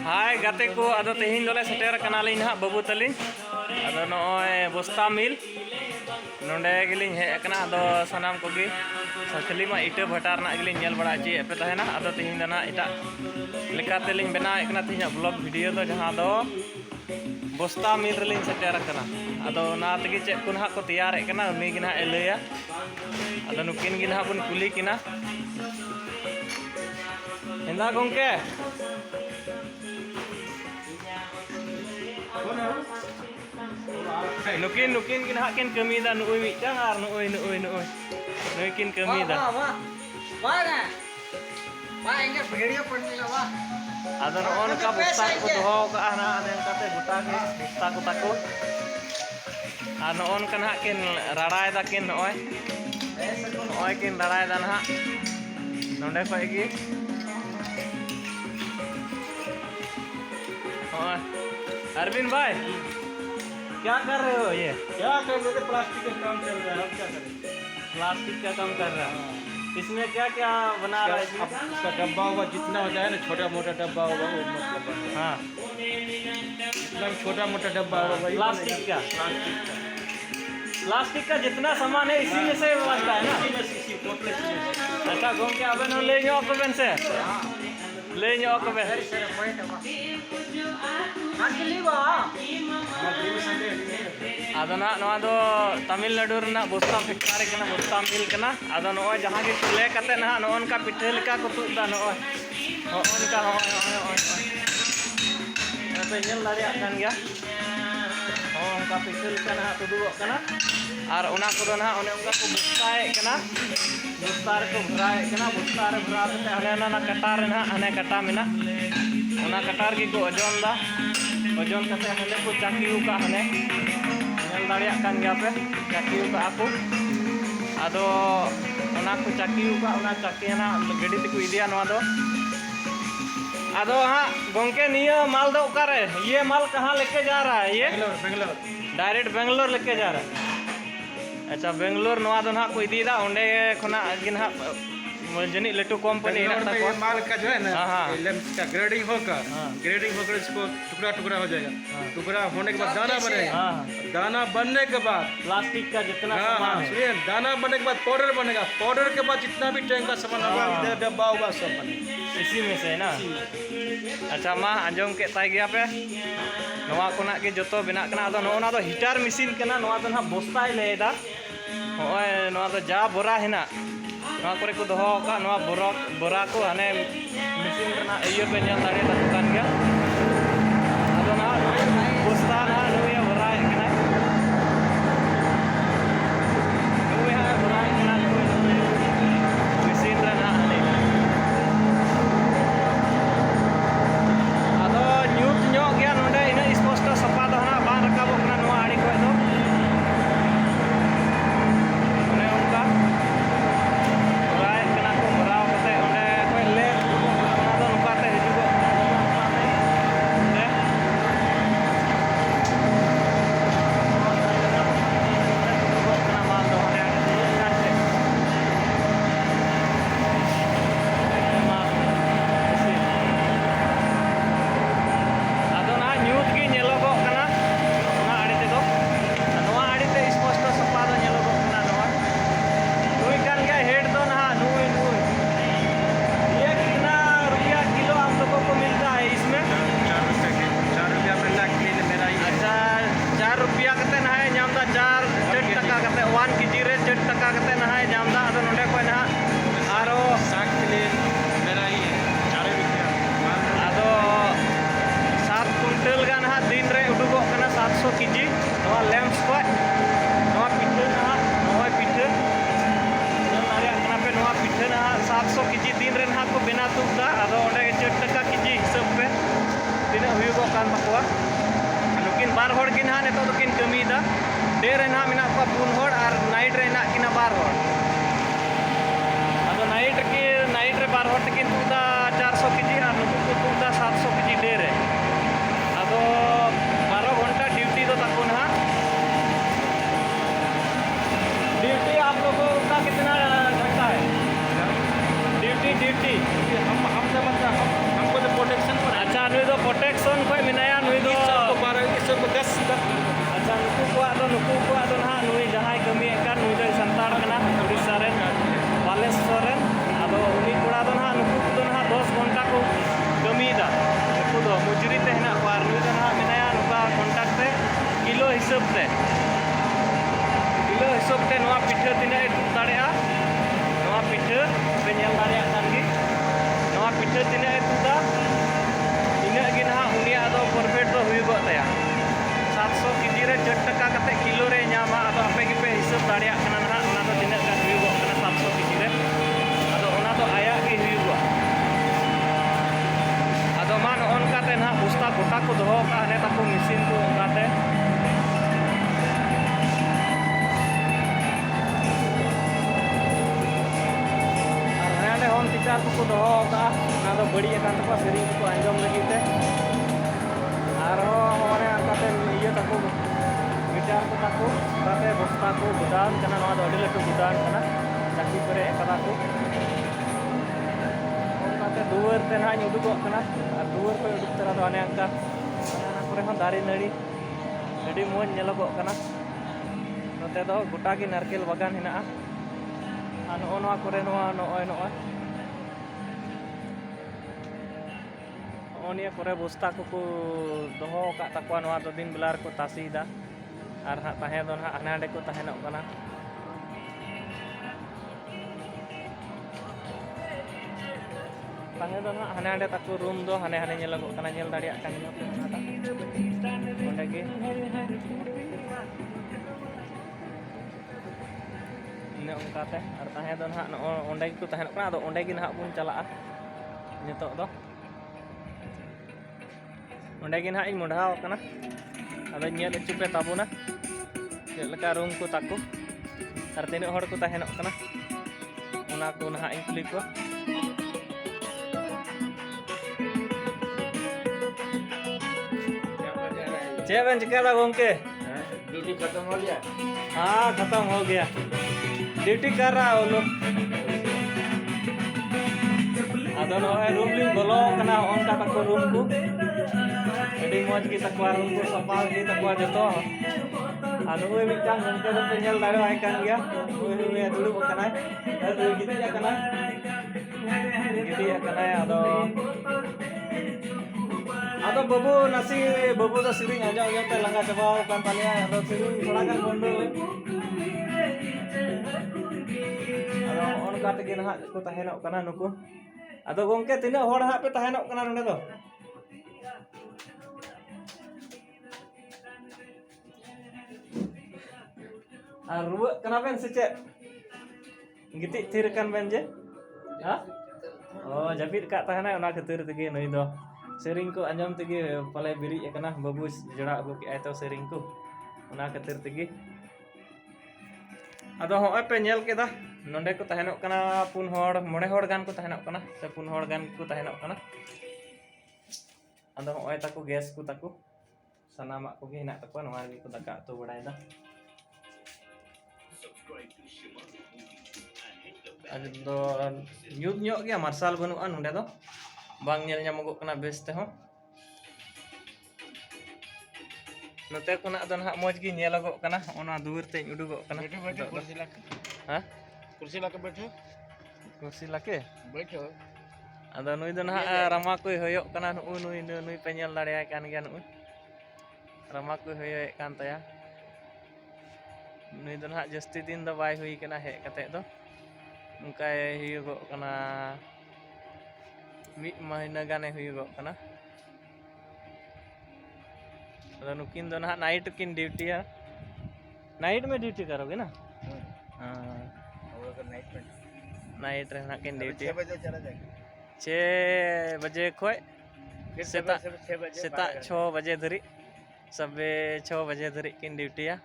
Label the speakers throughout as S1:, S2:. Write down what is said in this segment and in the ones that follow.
S1: हाय गाते को अदो तेहिन दोले सेटर कनालिन हा बाबू तलिन अदो नोय बोस्ता मिल नोंडे गिलिन हे एकना अदो सनाम कोगी खाली मा इटा भटार ना गिलिन नेल बड़ा ची पे तहेना अदो तेहिन दना इटा लेकाते लिन बना एकना तेहिन ब्लॉग वीडियो दो जहां दो बोस्ता मिल रलिन सेटर कना अदो ना तगी चे कुन हा को तैयार एकना उनी गिना एलया अदो नुकिन गिना बुन कुली किना हेंदा गोंके nukin kin hak kin kami dah nuoi mi jangar nuoi kin kami dah
S2: wah ini video pernah wah
S1: ada on ka busta ko doho ka ana ane kate buta ke busta ko takut ana on kan hak kin rarai da kin oi kin rarai dan hak nonde ko igi oi Arvin bhai क्या कर रहे हो ये?
S2: क्या कर रहे थे? Plastic का काम चल रहा है। अब क्या करें?
S1: प्लास्टिक का काम कर रहा है। इसमें क्या क्या बना रहा है?
S2: इसका डब्बा होगा जितना हो जाए ना, छोटा मोटा डब्बा होगा वो मतलब
S1: हाँ
S2: एकदम छोटा मोटा डब्बा होगा
S1: प्लास्टिक का जितना सामान है इसी में से बनता है ना। अच्छा घूम के अब ले जाओ कबन से ले जाओ कबन आदो ना नवा दो तमिलनाडु रना बोस्ता फैक्ट्री कना बोस्ता मिल कना आदो नो जहां के ले कते ना नो उनका पिठे लेका को तुदा नो उनका तो नेल दाड़िया कान गया उनका पिठे लेका ना तुदुगो कना और उना को ना उने उनका को बोस्ताए कना बोस्ता रे को भराए कना बोस्ता रे भरा ते हने ना कटार ना हने कटा मिना उना कटार की को ओजन दा ओजन कते हने को चाकी का हने नेल दाड़िया कान गया पे चाकी का आपको आदो उना को चाकी का उना चाकी ना गड़ी ते को इदिया नवा दो आदो हां गोंके निया माल दो करे ये माल कहां लेके जा रहा है ये
S2: बेंगलोर
S1: डायरेक्ट बेंगलोर लेके जा रहा है अच्छा बेंगलोर नवा दो ना को इदीदा ओंडे खना गिन हा जनी लटू कंपनी
S2: माल का जो है ना लेंस का ग्रेडिंग होकर इसको टुकड़ा टुकड़ा हो जाएगा। टुकड़ा होने के बाद दाना बनेगा। दाना बनने के बाद
S1: प्लास्टिक का जितना सामान है
S2: दाना बनने के बाद पाउडर बनेगा। पाउडर के बाद जितना भी टैंक का सामान होगा इधर डब्बा होगा सब बनेगा
S1: इसी में से है ना। अच्छा मा आंजम के ताई गया पे नवा कोना के जोतो बिना कना आदो नोना दो हीटर मशीन कना नवा दो ना बोस्ताय लेदा होय नवा दो जा बोरा है ना नवा करे को दोहो का नवा बोरा को हने मशीन रना इयो पे नेल दाड़े ता दुकान गया आदो ना बोस्ता ना नोया बोरा कना नोया बोरा कना मशीन रना हने आदो न्यूट न्यो गया नोडे इन स्पष्ट सपा दो ना बान रकाबो कना नवा आड़ी को दो केजी नवा लैम्प्स को नवा पिठे ना नवा पिठे नारिया कना पे नवा पिठे ना 700 केजी दिन रे ना को बिना तुदा आदो ओडे 4 टका केजी हिसाब पे तिना हुयो कान तकवा लेकिन बार होड़ किन हा नेतो किन कमी दा डे रे ना मिना को पुन होड़ और नाइट रे ना किना बार होड़ आदो नाइट रे बार होड़ किन तुदा 400 केजी और नुकु को तुदा 700 केजी डे रे आदो 12 घंटा ड्यूटी तो तक ना ड्यूटी आप लोगों का कितना घंटा है ड्यूटी हमको तो प्रोटेक्शन पर अच्छा तो गोटा को दोहो का हने ताको मशीन को ओंगाते और हने होम टीचर को दोहो का ना दो बड़ी अकान तको सेरी को अंजम लगी ते और हमारे अंकाते ये ताको गिटार को ताको ताते बस्ता को गुदाम कना नवा दो अडी लटू गुदाम कना चाकी करे कदा को ओंकाते दुवर ते ना उडुगो कना और दुवर को उडुक तरा दो हने अंका ana kore hon dari nari adi mon nyelogok kana note do gota gi narkel bagan hinaa anu ono kore noa noa onia kore bosta ko doho ka takwa noa do din belar ko tasida ar ha tahe don ha anade ko tahenok kana tahe don ha anade taku room do hane nyelogok kana nyel dariak kan nyok onde ge ne ongka te ar tahe don ha onde ko tahenok kana ado onde gi na bun chalaa nitok do onde gi na ing modhaw kana ado nyel chupe tabuna chek leka room ko taku ar tinuk hor ko tahenok kana ona ko na ing kuli ko चेक बन चिका था गोंके
S2: duty खत्म हो गया
S1: हाँ खत्म हो गया ड्यूटी कर रहा वो लोग अदो नो है रूम लिंग बोलो कना ऑन का तको रूम को एडी मौज की तकवा रूम को सफा की तकवा जतो अनु वे मिटांग गोंके दो पेंजल दाड़ो आय कान गया वे दुड़ु कना अदो गितिया कना अदो अदो बाबू नसी बाबू तो सिरिंग आजा आजा ते लंगा चबाव कान तालिया अदो सिरिंग थोड़ा गान बंदो अदो ऑन का तके ना को तहेनोक कना नुको अदो गोंके तिना होड़ हा पे तहेनोक कना नडे दो आर रुवा कना बेन से चे गिति थिर कान बेन जे हा ओ जपित का तहना ओना खतिर तगे नई दो सेरिंग को अंजम तगे पले बिरी एकना बाबू जड़ा अगु के आयतो सेरिंग को ओना खतिर तगे अदो होय पे नेल केदा नोंडे को तहनोक कना पुन होड़ मोड़े होड़ गान को तहनोक कना से पुन होड़ गान को तहनोक कना अदो होय ताको गैस को ताको सनामा को गे हिना ताको नवा गे को दका तो बड़ाय दा अदो न्यूट न्योक गया मार्शल बनुआ नोंडे दो बांग नेल ᱧᱟᱢᱚᱜᱚᱜ ᱠᱟᱱᱟ ᱵᱮᱥ ᱛᱮᱦᱚᱸ ᱱᱚᱛᱮ ᱠᱷᱚᱱᱟᱜ ᱫᱚ ᱱᱟᱦᱟᱜ ᱢᱚᱡᱽ ᱜᱮ ᱧᱮᱞᱚᱜᱚᱜ ᱠᱟᱱᱟ ᱚᱱᱟ ᱫᱩᱣᱟᱹᱨ ᱛᱮᱧ ᱩᱰᱩᱠᱚᱜ ᱠᱟᱱᱟ ᱦᱟᱸ
S2: कुर्सी लाके बैठो
S1: ᱠᱩᱨᱥᱤ ᱞᱟᱠᱮ
S2: बैठो
S1: ᱟᱫᱚ ᱱᱩᱭ ᱫᱚ ᱱᱟᱦᱟᱜ ᱨᱟᱢᱟ ᱠᱚᱭ ᱦᱚᱭᱚᱜ ᱠᱟᱱᱟ ᱱᱩᱭ ᱯᱮ ᱧᱮᱞ ᱫᱟᱲᱮᱭᱟᱭ ᱠᱟᱱ ᱜᱮᱭᱟ ᱱᱩᱭ ᱨᱟᱢᱟ ᱠᱚᱭ ᱦᱚᱭᱚᱭᱮᱫ ᱠᱟᱱ ᱛᱟᱭᱟ ᱱᱩᱭ ᱫᱚ ᱱᱟᱦᱟᱜ ᱡᱟᱹᱥᱛᱤ ᱫᱤᱱ ᱫᱚ ᱵᱟᱭ ᱦᱩᱭ ᱠᱟᱱᱟ ᱦᱮᱡ ᱠᱟᱛᱮ ᱫᱚ ᱚᱱᱠᱟᱭ ᱦᱩᱭᱩᱜᱚᱜ ᱠᱟᱱᱟ मिट महीना गाने हुईगोग कना अदो नुकिन दो ना नाइट किन ड्यूटी है नाइट में ड्यूटी करोगे ना हां और नाइट रहना किन ड्यूटी
S2: 6 बजे चला जाएगा
S1: 6 बजे खोय सेता 6 बजे धरी सबे 6 बजे धरी किन ड्यूटी है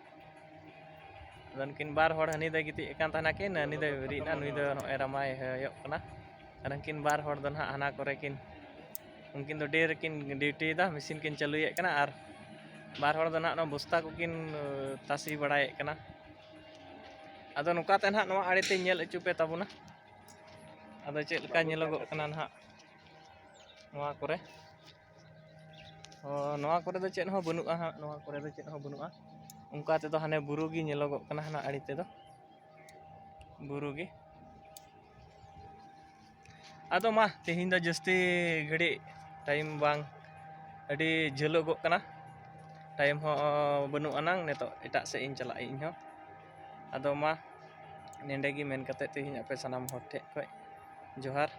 S1: अदो किन बार होड़ हनी दे गिति एकान ताना किन हनी दे रिना नुई दो नो एरामाय हयक कना किन बार होड़ दो ना हाना करे किन उनकिन दो डेर किन ड्यूटी दा मशीन किन चालुए कना और बार होड़ दो ना नो बस्ता को किन तासी बड़ाए कना अदो नुका ते ना नो आड़े ते नेल अचुपे ताबुना अदो चेक लका नेलगो कना ना नोआ करे ओ नोआ करे दो चेक हो बनुआ हा नोआ करे दो चेक हो बनुआ उनका ते दो हाने बुरु गी नेलगो कना ना आड़ी ते दो बुरु गी अदो मा तेहिं दो जस्ती घड़ी टाइम बांग अड़ी झलगो कना टाइम हो बनु अनांग नेतो एटा से इन चला इन हो अदो मा नेंडे गी मेन कते तेहिं आपे सनाम होर ठे खय जोहार।